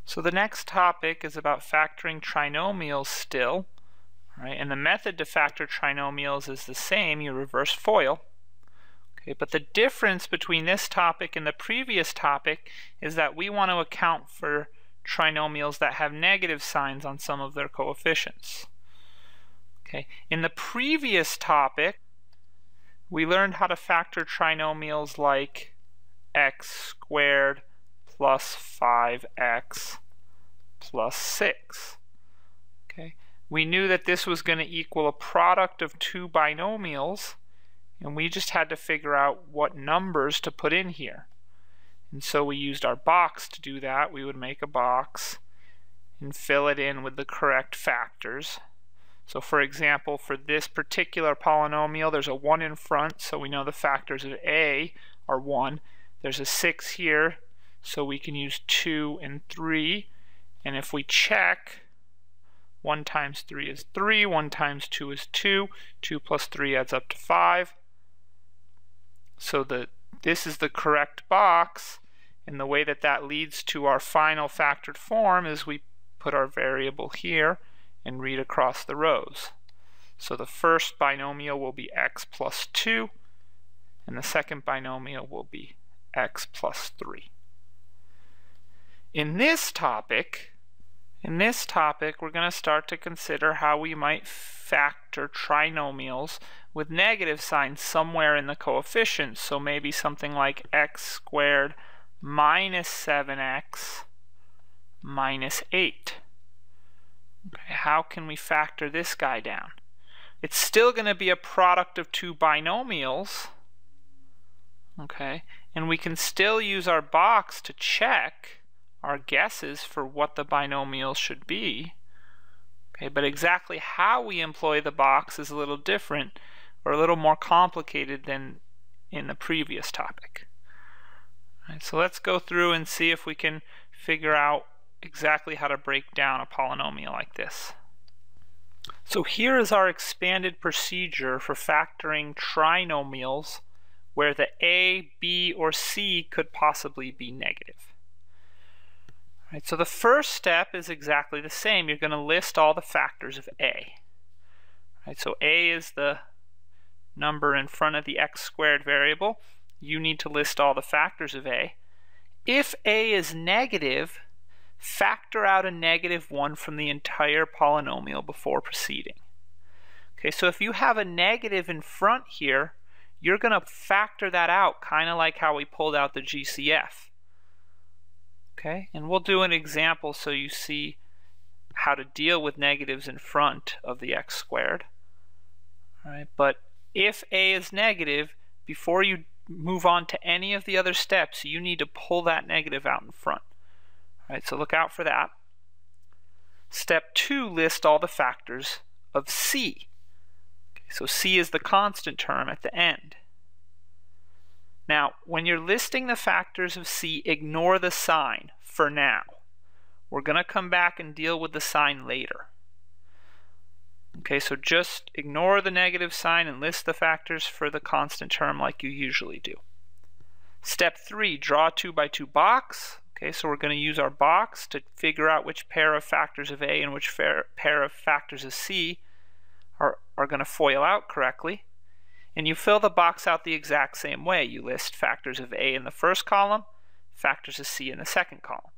So the next topic is about factoring trinomials still, right? And the method to factor trinomials is the same. You reverse FOIL. Okay, but the difference between this topic and the previous topic is that we want to account for trinomials that have negative signs on some of their coefficients. Okay, in the previous topic, we learned how to factor trinomials like x squared plus 5x plus 6. Okay, we knew that this was going to equal a product of two binomials, and we just had to figure out what numbers to put in here. And so we used our box to do that. We would make a box and fill it in with the correct factors. So for example, for this particular polynomial, there's a 1 in front, so we know the factors of a are 1. There's a 6 here, so we can use 2 and 3. And if we check, 1 times 3 is 3, 1 times 2 is 2, 2 plus 3 adds up to 5. So this is the correct box, and the way that that leads to our final factored form is we put our variable here and read across the rows. So the first binomial will be x plus 2, and the second binomial will be x plus 3. In this topic, we're going to start to consider how we might factor trinomials with negative signs somewhere in the coefficients. So maybe something like x squared minus 7x minus 8. Okay, how can we factor this guy down? It's still going to be a product of two binomials, okay, and we can still use our box to check our guesses for what the binomials should be. Okay, but exactly how we employ the box is a little different, or a little more complicated than in the previous topic. All right, so let's go through and see if we can figure out exactly how to break down a polynomial like this. So here is our expanded procedure for factoring trinomials where the a, b, or c could possibly be negative. All right, so the first step is exactly the same. You're going to list all the factors of a. All right, so a is the number in front of the x squared variable. You need to list all the factors of a. If a is negative, factor out a -1 from the entire polynomial before proceeding. Okay, so if you have a negative in front here, you're going to factor that out, kind of like how we pulled out the GCF. Okay, and we'll do an example so you see how to deal with negatives in front of the x squared. All right, but if a is negative, before you move on to any of the other steps, you need to pull that negative out in front. All right, so look out for that. Step 2, list all the factors of c. Okay, so c is the constant term at the end. Now, when you're listing the factors of c, ignore the sign for now. We're going to come back and deal with the sign later. Okay, so just ignore the negative sign and list the factors for the constant term like you usually do. Step 3, draw a 2 by 2 box. Okay, so we're going to use our box to figure out which pair of factors of a and which pair of factors of c are going to FOIL out correctly. And you fill the box out the exact same way. You list factors of a in the first column, factors of c in the second column.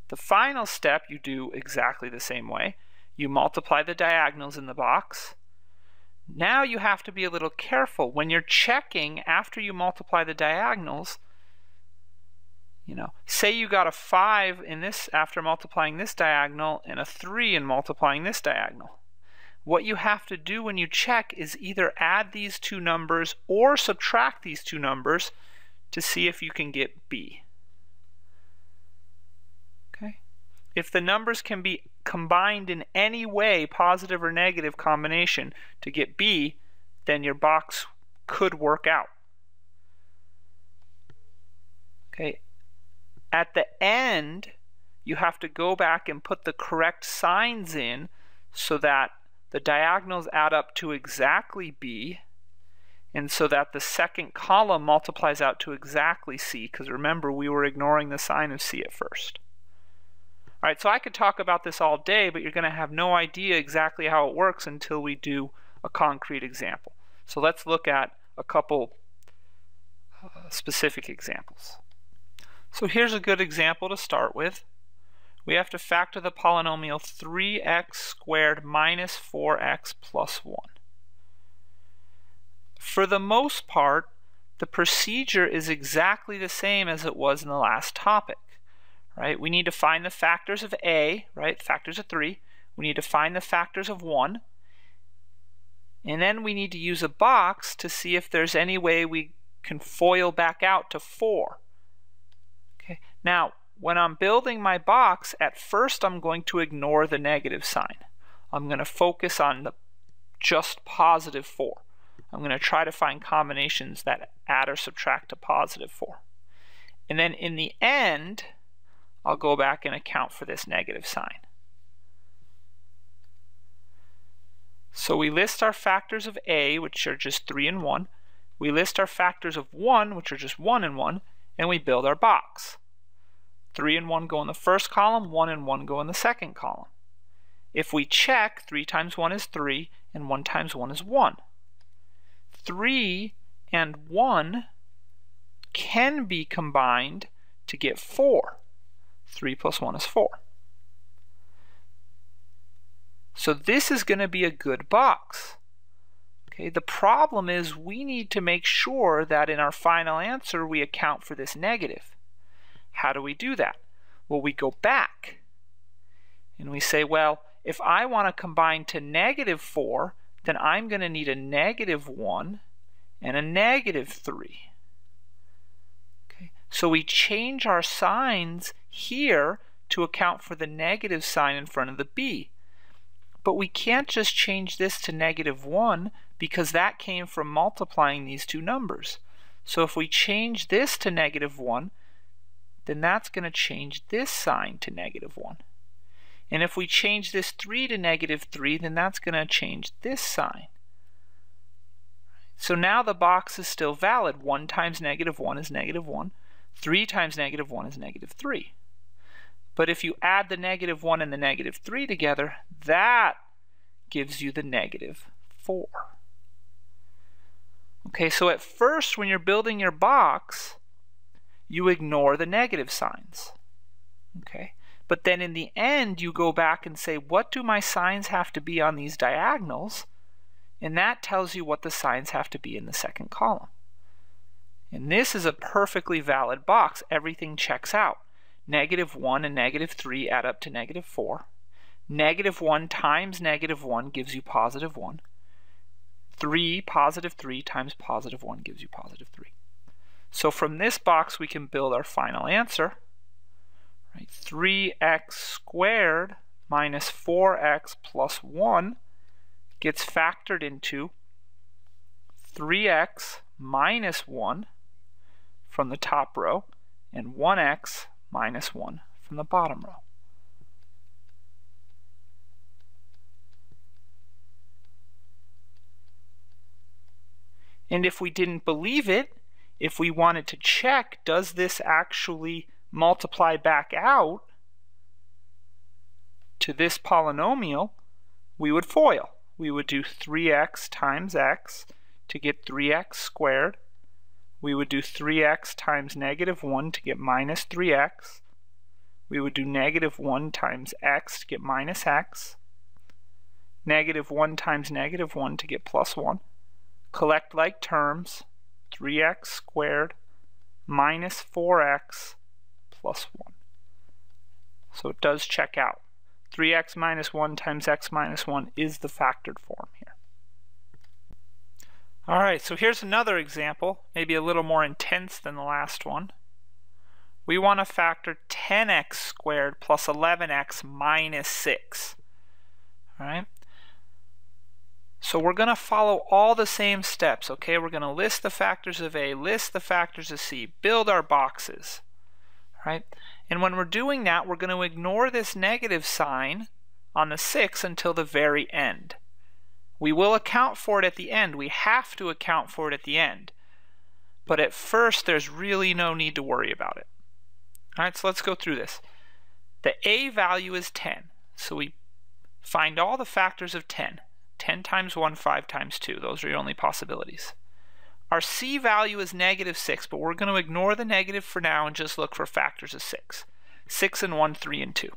The final step you do exactly the same way. You multiply the diagonals in the box. Now you have to be a little careful. When you're checking after you multiply the diagonals, say you got a 5 in this after multiplying this diagonal and a 3 in multiplying this diagonal. What you have to do when you check is either add these two numbers or subtract these two numbers to see if you can get b. Okay? If the numbers can be combined in any way, positive or negative combination, to get b, then your box could work out. Okay? At the end, you have to go back and put the correct signs in so that the diagonals add up to exactly b, and so that the second column multiplies out to exactly c, because remember, we were ignoring the sign of c at first. All right, so I could talk about this all day, but you're going to have no idea exactly how it works until we do a concrete example. So let's look at a couple specific examples. So here's a good example to start with. We have to factor the polynomial 3x squared minus 4x plus 1. For the most part, the procedure is exactly the same as it was in the last topic. Right? We need to find the factors of a, right? Factors of 3. We need to find the factors of 1. And then we need to use a box to see if there's any way we can FOIL back out to 4. Okay. Now, when I'm building my box, at first I'm going to ignore the negative sign. I'm going to focus on the just positive 4. I'm going to try to find combinations that add or subtract to positive 4. And then in the end, I'll go back and account for this negative sign. So we list our factors of a, which are just 3 and 1. We list our factors of 1, which are just 1 and 1, and we build our box. 3 and 1 go in the first column, 1 and 1 go in the second column. If we check, 3 times 1 is 3, and 1 times 1 is 1. 3 and 1 can be combined to get 4. 3 plus 1 is 4. So this is going to be a good box. Okay, the problem is we need to make sure that in our final answer we account for this negative. How do we do that? Well, we go back and we say, well, if I want to combine to negative 4, then I'm going to need a negative 1 and a negative 3. Okay, so we change our signs here to account for the negative sign in front of the b. But we can't just change this to negative 1 because that came from multiplying these two numbers. So if we change this to negative 1, then that's going to change this sign to negative 1. And if we change this 3 to negative 3, then that's going to change this sign. So now the box is still valid. 1 times negative 1 is negative 1. 3 times negative 1 is negative 3. But if you add the negative 1 and the negative 3 together, that gives you the negative 4. Okay, so at first when you're building your box, you ignore the negative signs. Okay, but then in the end you go back and say, what do my signs have to be on these diagonals? And that tells you what the signs have to be in the second column. And this is a perfectly valid box. Everything checks out. Negative 1 and negative 3 add up to negative 4. Negative 1 times negative 1 gives you positive 1. Positive 3 times positive 1 gives you positive 3. So from this box we can build our final answer. Right? 3x squared minus 4x plus 1 gets factored into 3x minus 1 from the top row and 1x minus 1 from the bottom row. And if we didn't believe it, if we wanted to check, does this actually multiply back out to this polynomial, we would FOIL. We would do 3x times x to get 3x squared. We would do 3x times negative 1 to get minus 3x. We would do negative 1 times x to get minus x. Negative 1 times negative 1 to get plus 1. Collect like terms, 3x squared minus 4x plus 1. So it does check out. 3x minus 1 times x minus 1 is the factored form here. Alright, so here's another example, maybe a little more intense than the last one. We want to factor 10x squared plus 11x minus 6. Alright? So we're going to follow all the same steps, okay? We're going to list the factors of A, list the factors of C, build our boxes. Right? And when we're doing that, we're going to ignore this negative sign on the 6 until the very end. We will account for it at the end. We have to account for it at the end. But at first, there's really no need to worry about it. All right, so let's go through this. The a value is 10, so we find all the factors of 10. 10 times 1, 5 times 2. Those are your only possibilities. Our c value is -6, but we're going to ignore the negative for now and just look for factors of 6. 6 and 1, 3 and 2.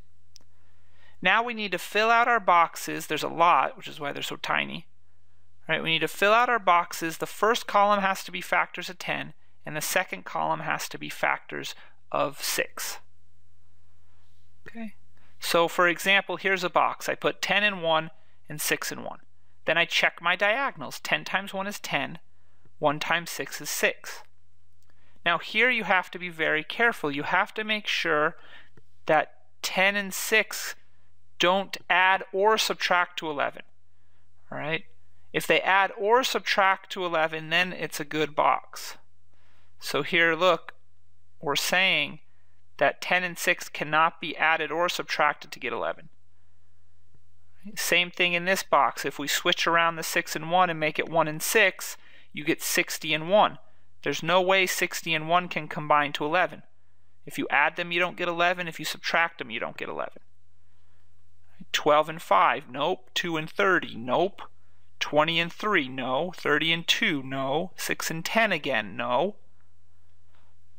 Now we need to fill out our boxes. There's a lot, which is why they're so tiny. All right, we need to fill out our boxes. The first column has to be factors of 10, and the second column has to be factors of 6. Okay. So for example, here's a box. I put 10 in 1 and 6 in 1. Then I check my diagonals. 10 times 1 is 10. 1 times 6 is 6. Now here you have to be very careful. You have to make sure that 10 and 6 don't add or subtract to 11. All right? If they add or subtract to 11, then it's a good box. So here, look, we're saying that 10 and 6 cannot be added or subtracted to get 11. Same thing in this box. If we switch around the 6 and 1 and make it 1 and 6, you get 60 and 1. There's no way 60 and 1 can combine to 11. If you add them, you don't get 11. If you subtract them, you don't get 11. 12 and 5, nope. 2 and 30, nope. 20 and 3, no. 30 and 2, no. 6 and 10 again, no.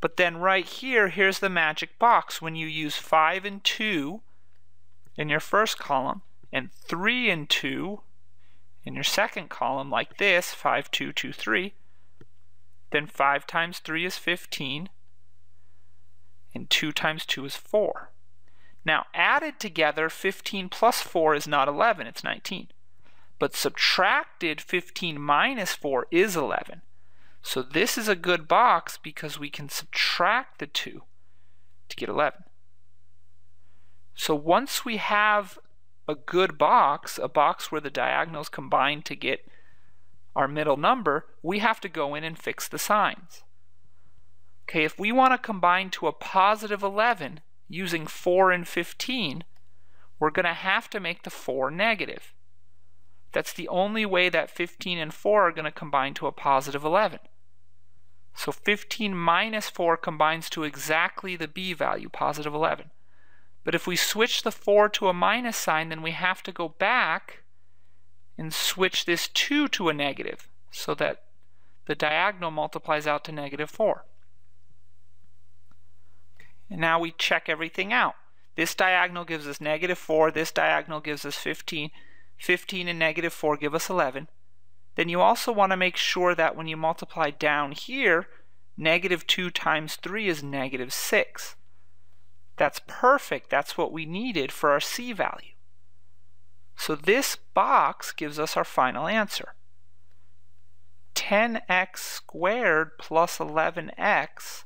But then right here, here's the magic box. When you use 5 and 2 in your first column and 3 and 2 in your second column, like this, 5, 2, 2, 3, then 5 times 3 is 15, and 2 times 2 is 4. Now, added together, 15 plus 4 is not 11, it's 19. But subtracted, 15 minus 4 is 11. So this is a good box because we can subtract the 2 to get 11. So once we have a good box, a box where the diagonals combine to get our middle number, we have to go in and fix the signs. Okay, if we want to combine to a positive 11 using 4 and 15, we're going to have to make the 4 negative. That's the only way that 15 and 4 are going to combine to a positive 11. So 15 minus 4 combines to exactly the b value, positive 11. But if we switch the 4 to a minus sign, then we have to go back and switch this 2 to a negative so that the diagonal multiplies out to -4. And now we check everything out. This diagonal gives us -4, this diagonal gives us 15. 15 and -4 give us 11. Then you also want to make sure that when you multiply down here, -2 times 3 is -6. That's perfect. That's what we needed for our c value. So this box gives us our final answer. 10x squared plus 11x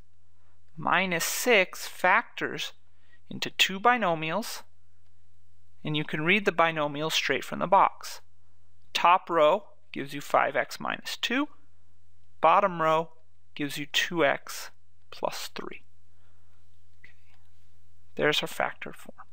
minus 6 factors into two binomials, and you can read the binomials straight from the box. Top row gives you 5x minus 2. Bottom row gives you 2x plus 3. Okay. There's our factor form.